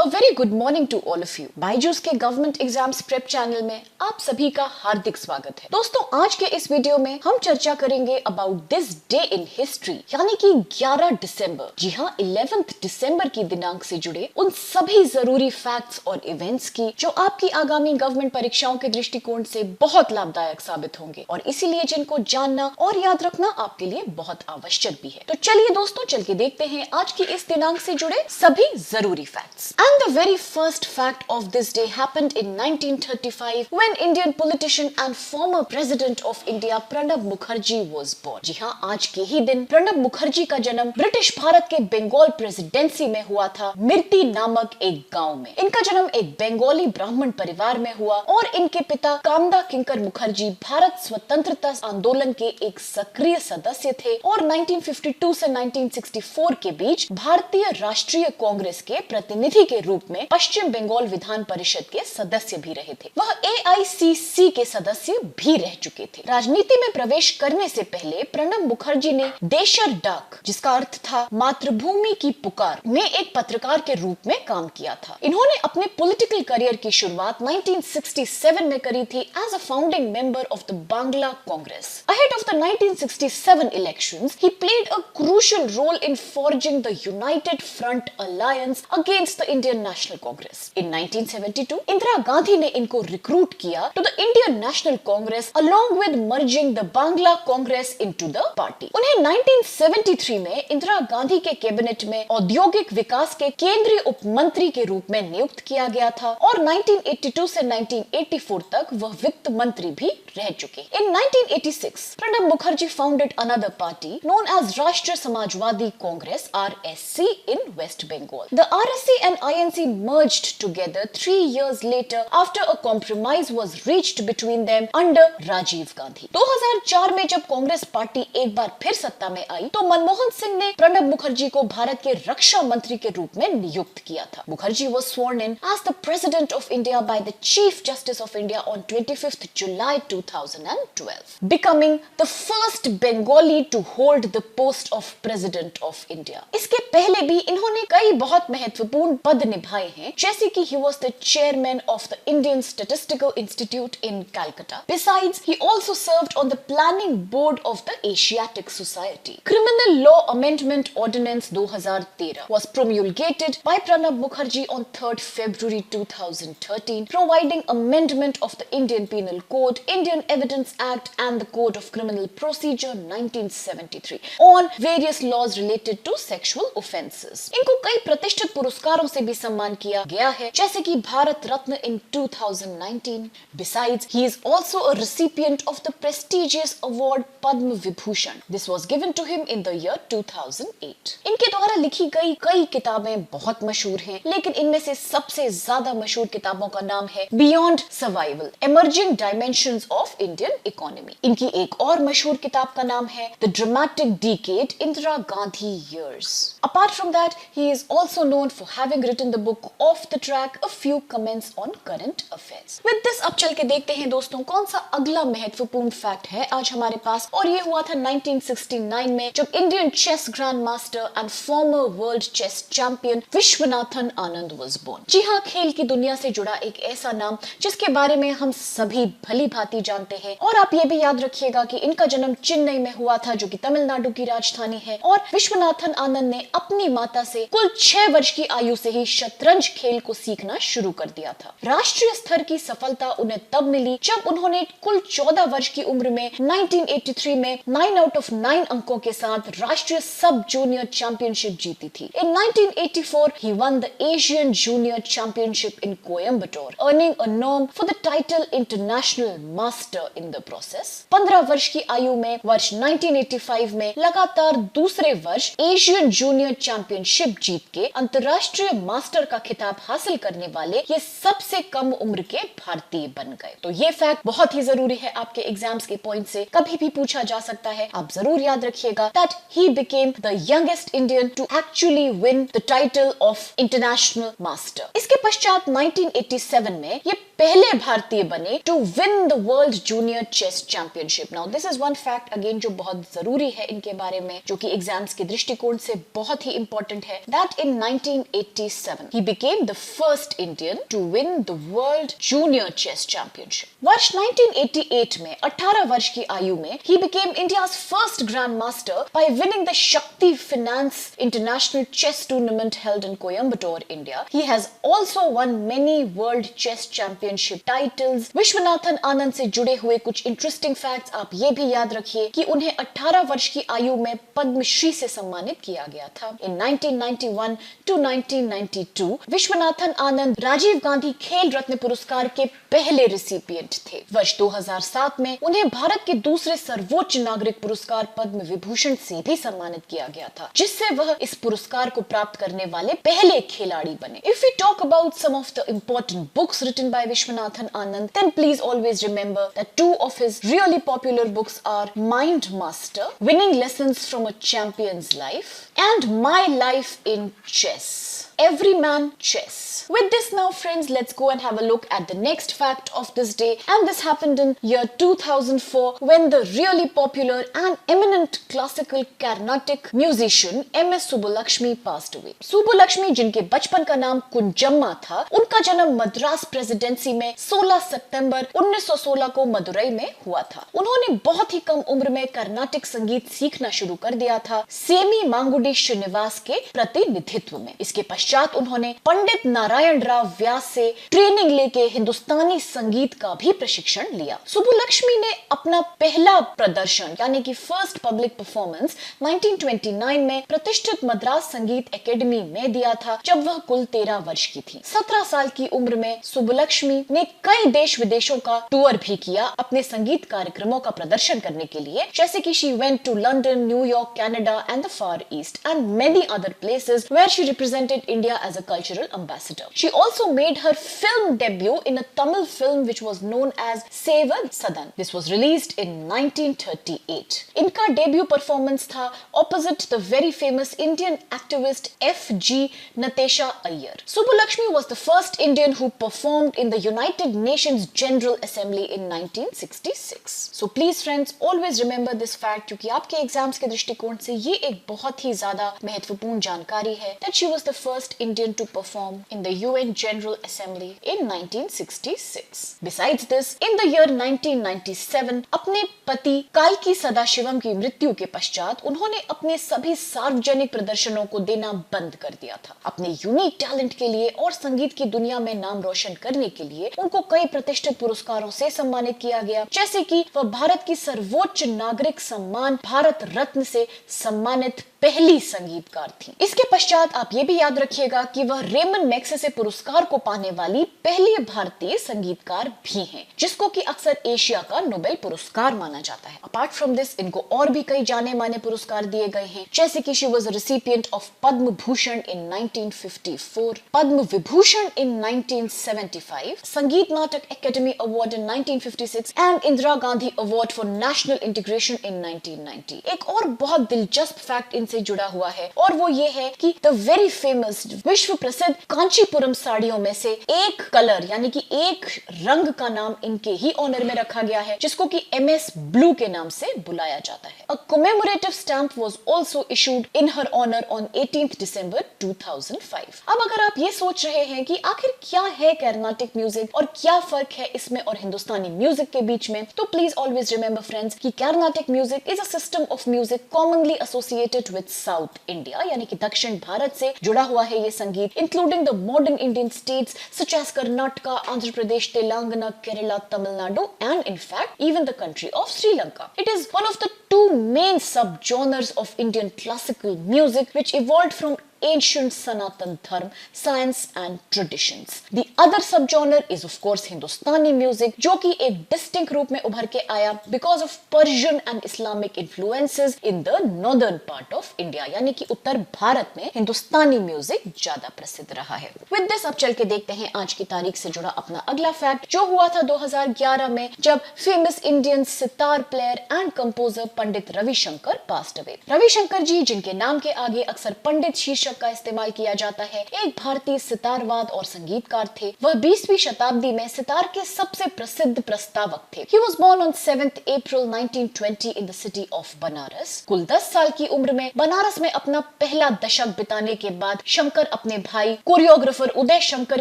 A very good morning to all of you. Byju's के government exams prep channel में आप सभी का हार्दिक स्वागत है। दोस्तों, आज के इस वीडियो में हम चर्चा करेंगे about this day in history, यानी कि 11 दिसंबर। जी हाँ, 11 दिसंबर की दिनांक से जुड़े उन सभी जरूरी फैक्ट्स और इवेंट्स की जो आपकी आगामी गवर्नमेंट परीक्षाओं के दृष्टिकोण से बहुत लाभदायक साबित होंगे और इसीलिए जिनको जानना और याद रखना आपके लिए बहुत आवश्यक भी है। तो चलिए दोस्तों, चल के देखते हैं आज की इस दिनांक से जुड़े सभी जरूरी facts. And the very first fact of this day happened in 1935 when Indian politician and former president of India Pranab Mukherjee was born। जी हाँ, आज के ही दिन प्रणब मुखर्जी का जन्म ब्रिटिश भारत के बंगाल प्रेसिडेंसी में हुआ था, मिर्ती नामक एक गांव में। इनका जन्म एक बंगाली ब्राह्मण परिवार में हुआ और इनके पिता कामदा किंकर मुखर्जी भारत स्वतंत्रता आंदोलन के एक सक्रिय सदस्य थे और 1952 से 1964 के बीच भारतीय राष्ट्रीय कांग्रेस के प्रतिनिधि के रूप में पश्चिम बंगाल विधान परिषद के सदस्य भी रहे थे। वह AICC के सदस्य भी रह चुके थे। राजनीति में प्रवेश करने से पहले प्रणब मुखर्जी ने देशर डाक, जिसका अर्थ था मातृभूमि की पुकार, में एक पत्रकार के रूप में काम किया था। इन्होंने अपने पॉलिटिकल करियर की शुरुआत 1967 में करी थी as a founding member of the Bangla Congress. Ahead of the 1967 elections, he played a crucial role in forging the United Front alliance against the Indian National Congress. In 1972, Indira Gandhi ने इनको रिक्रूट किया to the Indian National Congress along with merging the Bangla Congress into the party. उन्हें 1973 में इंदिरा गांधी के cabinet में औद्योगिक विकास के केंद्रीय उप मंत्री के रूप में नियुक्त किया गया था और 1982 से 1984 तक वह वित्त मंत्री भी रह चुके। In 1986, Pranab Mukherjee founded another party known as राष्ट्रीय Samajwadi Congress (RSC) in West Bengal. The RSC and INC merged together 3 years later after a compromise was reached between them under Rajiv Gandhi. 2004 में जब कांग्रेस पार्टी एक बार फिर सत्ता में आई तो मनमोहन सिंह ने प्रणब मुखर्जी को भारत के रक्षा मंत्री के रूप में नियुक्त किया था। Mukherjee was sworn in as the President of India by the Chief Justice of India on 25th July 2012, becoming the first Bengali to hold the post of President of India. इसके पहले भी इन्होंने कई बहुत महत्वपूर्ण पद निभाए हैं, जैसे कि he was the chairman of the Indian Statistical Institute in Calcutta. Besides, he also served on the planning board of the Asiatic Society. Criminal Law Amendment Ordinance 2013 was promulgated by Pranab Mukherjee on 3rd February 2013, providing amendment of the Indian Penal Code, Indian Evidence Act and the Code of Criminal Procedure 1973 on various laws related to sexual offences. इनको कई प्रतिष्ठित पुरस्कारों से भी सम्मान किया गया है, जैसे कि Bharat Ratna in 2019. Besides, he is also a recipient of the prestigious award Padma Vibhushan. This was given to him in the year 2008. इनके द्वारा लिखी गई कई किताबें बहुत मशहूर हैं, लेकिन इनमें से सबसे ज्यादा मशहूर किताबों का नाम है Beyond Survival: Emerging Dimensions of Indian Economy. इनकी एक और मशहूर किताब का नाम है The Dramatic Decade: Indira Gandhi Years. Apart from that, he is also known for having written the book Off the Track: A Few Comments on Current Affairs. With this, अब चल के देखते हैं दोस्तों कौन सा अगला महत्वपूर्ण फैक्ट है आज हमारे पास, और ये हुआ था 1969 में जब Indian chess grandmaster and former world chess champion Viswanathan Anand was born. जी हाँ, खेल की दुनिया से जुड़ा एक ऐसा नाम जिसके बारे में हम सभी भली भांति जानते हैं, और आप ये भी याद रखिएगा कि इनका जन्म चेन्नई में हुआ था, जो कि तमिलनाडु की राजधानी है, और विश्वनाथन आनंद ने अपनी माता से कुल 6 वर्ष की आयु से ही शतरंज खेल को सीखना शुरू कर दिया था। राष्ट्रीय स्तर की सफलता उन्हें तब मिली जब उन्होंने कुल 14 वर्ष की उम्र में 1983 में 9 आउट ऑफ 9 अंकों के साथ राष्ट्रीय सब जूनियर चैंपियनशिप जीती थी। In 1984, he won the Asian Junior Championship in Coimbatore, earning a norm for the title International Master in the process. 15 वर्ष की आयु में वर्ष 1985 में लगातार दूसरे वर्ष एशियन जूनियर चैंपियनशिप जीत के अंतरराष्ट्रीय मास्टर का खिताब हासिल करने वाले ये सबसे कम उम्र के भारतीय बन गए। तो ये फैक्ट बहुत ही जरूरी है, आपके एग्जाम्स के पॉइंट से कभी भी पूछा जा सकता है। आप जरूर याद रखिएगा that he became the youngest Indian to actually win the title of International Master. इसके पश्चात 1987 में ये पहले भारतीय बने to win the world junior chess championship. Now this is one fact again जो बहुत जरूरी है इनके बारे में, जो कि एग्जाम्स के दृष्टिकोण से बहुत ही इंपॉर्टेंट है, that in 1987 1987, he became the first Indian to win the World Junior Chess Championship. वर्ष 1988 में 18 वर्ष की आयु में he became India's first grandmaster by winning the Shakti Finance International Chess Tournament held in Coimbatore, India. He has also won many World Chess Championship titles. Viswanathan Anand से जुड़े हुए कुछ इंटरेस्टिंग फैक्ट्स आप ये भी याद रखिए कि उन्हें 18 वर्ष की आयु में पद्मश्री से सम्मानित किया गया था। In 1991 to 1992, विश्वनाथन आनंद राजीव गांधी खेल रत्न पुरस्कार के पहले रिसिपिएंट थे। वर्ष 2007 में उन्हें भारत के दूसरे सर्वोच्च नागरिक पुरस्कार पद्म विभूषण से भी सम्मानित किया गया था, जिससे वह इस पुरस्कार को प्राप्त करने वाले पहले खिलाड़ी बने। If we talk about some of the important books written by Vishwanathan Anand, then please always remember that two of his really popular books are Mind Master, Winning Lessons from a Champion's Life, and My Life in Chess. Every Man Chess. With this now, friends, let's go and have a look at the next fact of this day. And this happened in year 2004 when the really popular and eminent classical Carnatic musician M.S. Subbulakshmi passed away. Subbulakshmi, जिनके बचपन का नाम कुंजम्मा था, उनका जन्म Madras presidency में 16 सितंबर 1916 को मदुरई में हुआ था। उन्होंने बहुत ही कम उम्र में कर्नाटिक संगीत सीखना शुरू कर दिया था, सेमी मांगुडी श्रीनिवास के प्रतिनिधित्व में। इसके पश्चात उन्होंने पंडित नारायण राव व्यास से ट्रेनिंग लेके हिंदुस्तानी संगीत का भी प्रशिक्षण लिया। सुब्बुलक्ष्मी ने अपना पहला प्रदर्शन यानी कि फर्स्ट पब्लिक परफॉर्मेंस 1929 में प्रतिष्ठित मद्रास संगीत एकेडमी में दिया था, जब वह कुल 13 वर्ष की थी। 17 साल की उम्र में सुब्बुलक्ष्मी ने कई देश विदेशों का टूर भी किया अपने संगीत कार्यक्रमों का प्रदर्शन करने के लिए, जैसे कि she went to London, New York, Canada and the Far East and many other places where she represented India as a cultural ambassador. She also made her film debut in a Tamil film which was known as Sevar Sadan. This was released in 1938. इनका debut performance था opposite the very famous Indian activist F.G. Natesha Iyer. Subbulakshmi was the first Indian who performed in the United Nations General Assembly in 1966. So please friends, always remember this fact क्योंकि आपके exams के दृष्टिकोण से ये एक बहुत ही ज्यादा महत्वपूर्ण जानकारी है that she was the first Indian to perform in the UN General Assembly in 1966. Besides this, in the year 1997, अपने पति काल्की सदाशिवम की मृत्यु के पश्चात उन्होंने अपने सभी सार्वजनिक प्रदर्शनों को देना बंद कर दिया था। अपने यूनिक टैलेंट के लिए और संगीत की दुनिया में नाम रोशन करने के लिए उनको कई प्रतिष्ठित पुरस्कारों से सम्मानित किया गया, जैसे कि वह भारत की सर्वोच्च नागरिक सम्मान भारत रत्न से सम्मानित पहली संगीतकार थी। इसके पश्चात आप ये भी याद रखिएगा कि वह रेमन मैग्सेसे पुरस्कार को पाने वाली पहली भारतीय संगीतकार भी हैं, जिसको कि अक्सर एशिया का नोबेल पुरस्कार माना जाता है। अपार्ट फ्रॉम दिस, इनको और भी कई जाने माने पुरस्कार दिए गए हैं, जैसे कि she was a recipient of Padma Bhushan in 1954, Padma Vibhushan in 1975, Sangeet Natak academy award in 1956 and Indira Gandhi award for national integration in 1990। एक और बहुत दिलचस्प फैक्ट से जुड़ा हुआ है और वो ये है कि द वेरी फेमस विश्व प्रसिद्ध कांचीपुरम साड़ियों में से एक कलर यानी कि एक रंग का नाम इनके ही ऑनर में रखा गया है, जिसको कि MS ब्लू के नाम से बुलाया जाता है। A commemorative stamp was also issued in her honor on 18th December 2005। अब अगर आप ये सोच रहे हैं कि आखिर क्या है कर्नाटिक म्यूजिक और क्या फर्क है इसमें और हिंदुस्तानी म्यूजिक के बीच में, तो प्लीज ऑलवेज रिमेंबर फ्रेंड्स कि Carnatic music is a system of music commonly associated with south India, यानी कि दक्षिण भारत से जुड़ा हुआ है ये संगीत, including the modern Indian states such as Karnataka, Andhra Pradesh, Telangana, Kerala, Tamil Nadu and in fact even the country of Sri Lanka. It is one of the two main subgenres of Indian classical music which evolved from ancient Sanatan Dharma, science and traditions. The other subgenre is of course Hindustani music, जो कि एक distinct रूप में उभर के आया because of Persian and Islamic influences in the northern part of India, यानी कि उत्तर भारत में हिंदुस्तानी म्यूजिक ज्यादा प्रसिद्ध रहा है। With this अब चल के देखते हैं आज की तारीख से जुड़ा अपना अगला फैक्ट, जो हुआ था 2011 में जब famous Indian sitar player and composer Pandit Ravishankar passed away। Ravishankar ji, जिनके नाम के आगे अक्सर पंडित शीर्षक शीर्षक का इस्तेमाल किया जाता है, एक भारतीय सितारवाद और संगीतकार थे। वह 20वीं शताब्दी में सितार के सबसे प्रसिद्ध प्रस्तावक थे। He was born on 7th April 1920 in the city of Banaras. कुल 10 साल की उम्र में बनारस में अपना पहला दशक बिताने के बाद शंकर अपने भाई कोरियोग्राफर उदय शंकर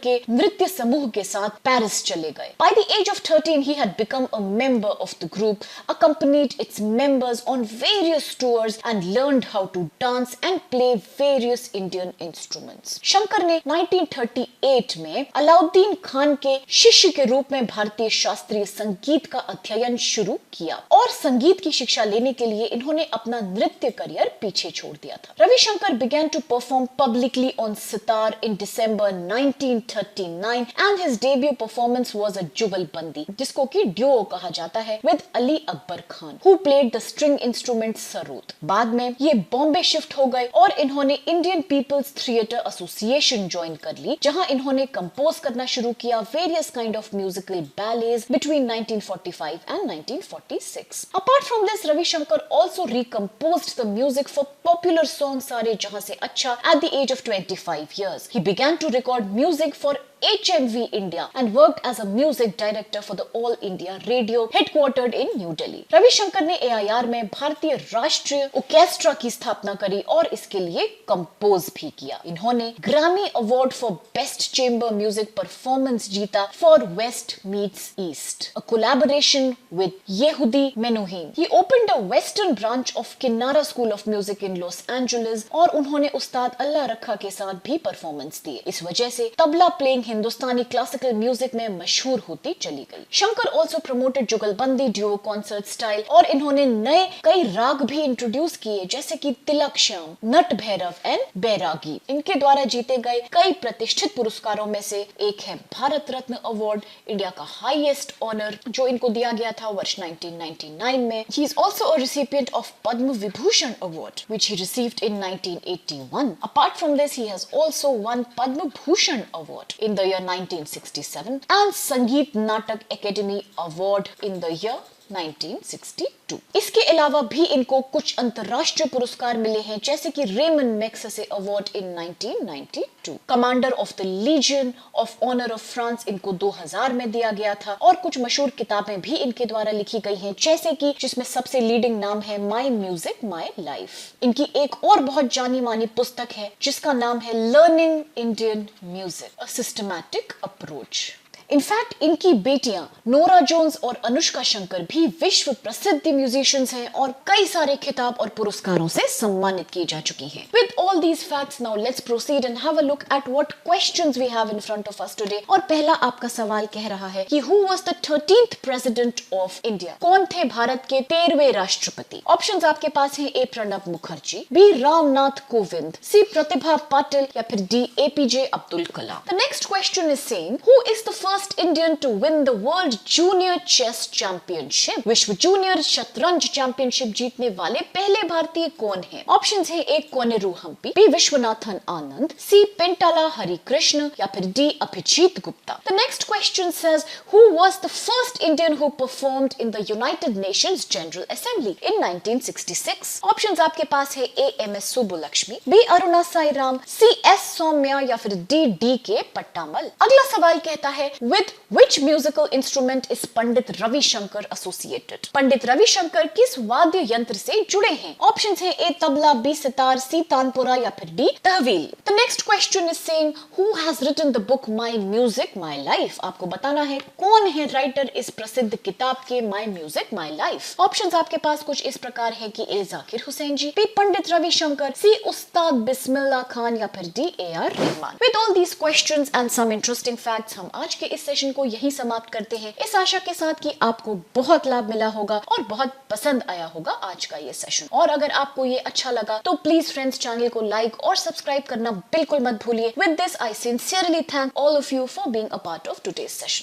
के नृत्य समूह के साथ पेरिस चले गए। By the age of 13, he had become a member of the group, accompanied its members on various tours and learned how to dance and play various Indian instruments. Shankar ने 1938 में अलाउद्दीन खान के शिष्य के रूप में भारतीय शास्त्रीय संगीत का अध्ययन शुरू किया और संगीत की शिक्षा लेने के लिए इन्होंने अपना नृत्य करियर पीछे छोड़ दिया था। Ravishankar began to perform publicly on sitar in December 1939 and his debut performance was a जुगलबंदी, जिसको कि ड्यूओ कहा जाता है, with Ali Akbar Khan who played the string instrument sarod. बाद में ये बॉम्बे शिफ्ट हो गए और इन्होंने Indian People's Theatre Association join कर ली, जहां इन्होंने कंपोज करना शुरू किया various kind of musical ballets between 1945 and 1946. Apart from this, Ravi Shankar also recomposed the music for popular song सारे जहां से अच्छा at the age of 25 years. He began to record music for HMV India and worked as a music director for the All India Radio headquartered in New Delhi. Ravi Shankar ने AIR में भारतीय राष्ट्रीय orchestra की स्थापना करी और इसके लिए कंपोज भी किया। इन्होंने Grammy award for best chamber music performance जीता for west meets east, a collaboration with Yehudi Menuhin. He opened a western branch of Kinnara School of Music in Los Angeles और उन्होंने उस्ताद अल्लाह रखा के साथ भी परफॉर्मेंस दिए। इस वजह से तबला प्लेइंग हिंदुस्तानी क्लासिकल म्यूजिक में मशहूर होती चली गई। शंकर ऑल्सो प्रमोटेड जुगलबंदी ड्यूओ कॉन्सर्ट स्टाइल और इन्होंने नए कई राग भी इंट्रोड्यूस किए, जैसे कि तिलक श्याम, नट भैरव एंड बैरागी। इनके द्वारा जीते गए कई प्रतिष्ठित पुरस्कारों में से एक है भारत रत्न अवार्ड, इंडिया का हाईएस्ट ऑनर जो इनको दिया गया था वर्ष 1999 में। He is also a recipient of Padma Vibhushan Award, which he received in 1981. Apart from this, he has also won Padma Bhushan Award in the year 1967 and Sangeet Natak Academy Award in the year 1962. इसके अलावा भी इनको कुछ अंतरराष्ट्रीय पुरस्कार मिले हैं, जैसे कि Ramon Magsaysay Award in 1992, Commander of the Legion of Honour of France इनको 2000 में दिया गया था और कुछ मशहूर किताबें भी इनके द्वारा लिखी गई हैं, जैसे कि जिसमें सबसे लीडिंग नाम है माई म्यूजिक माई लाइफ। इनकी एक और बहुत जानी मानी पुस्तक है जिसका नाम है learning Indian music, a systematic approach. In fact इनकी बेटियां नोरा जोन्स और अनुष्का शंकर भी विश्व प्रसिद्ध म्यूजिशियंस हैं और कई सारे खिताब और पुरस्कारों से सम्मानित की जा चुकी हैं। With all these facts, now let's proceed and have a look at what questions we have in front of us today. और पहला आपका सवाल कह रहा है कि who was the 13th president of India? कौन थे भारत के 13वें राष्ट्रपति? ऑप्शंस आपके पास हैं ए प्रणब मुखर्जी, बी रामनाथ कोविंद, सी प्रतिभा पाटिल या फिर D APJ Abdul Kalam. The next question is saying who is the first Indian to win the World Junior Chess Championship? विश्व जूनियर शतरंज चैंपियनशिप जीतने वाले पहले भारतीय कौन हैं? ऑप्शंस हैं A Koneru Humpy, B Viswanathan Anand, C Pentala Harikrishna या फिर D Abhijeet Gupta. The next question says who was the first Indian who performed in the United Nations General Assembly in 1966? Options आपके पास है A M S Subbulakshmi, B Aruna Sairam, C S Sowmya या फिर डी डी के पट्टामल। अगला सवाल कहता है with which musical instrument is Pandit Ravishankar associated? Pandit Ravishankar किस वाद्य यंत्र से जुड़े हैं? ऑप्शंस हैं ए तबला, बी सितार, सी तानपुरा या फिर D तहवील। The next question is saying who has written the book My Music My Life? आपको बताना है कौन है राइटर इस प्रसिद्ध किताब के My Music My Life। Options आपके पास कुछ इस प्रकार है कि ए जाकिर हुसैन जी, बी पंडित रविशंकर, सी उस्ताद बिस्मिल्लाह खान या फिर D A R Rahman. With all these questions and some interesting facts, हम आज के इस सेशन को यही समाप्त करते हैं, इस आशा के साथ कि आपको बहुत लाभ मिला होगा और बहुत पसंद आया होगा आज का ये सेशन। और अगर आपको ये अच्छा लगा तो प्लीज फ्रेंड्स चैनल को लाइक और सब्सक्राइब करना बिल्कुल मत भूलिए। With this I sincerely thank all of you for being a part of today's session.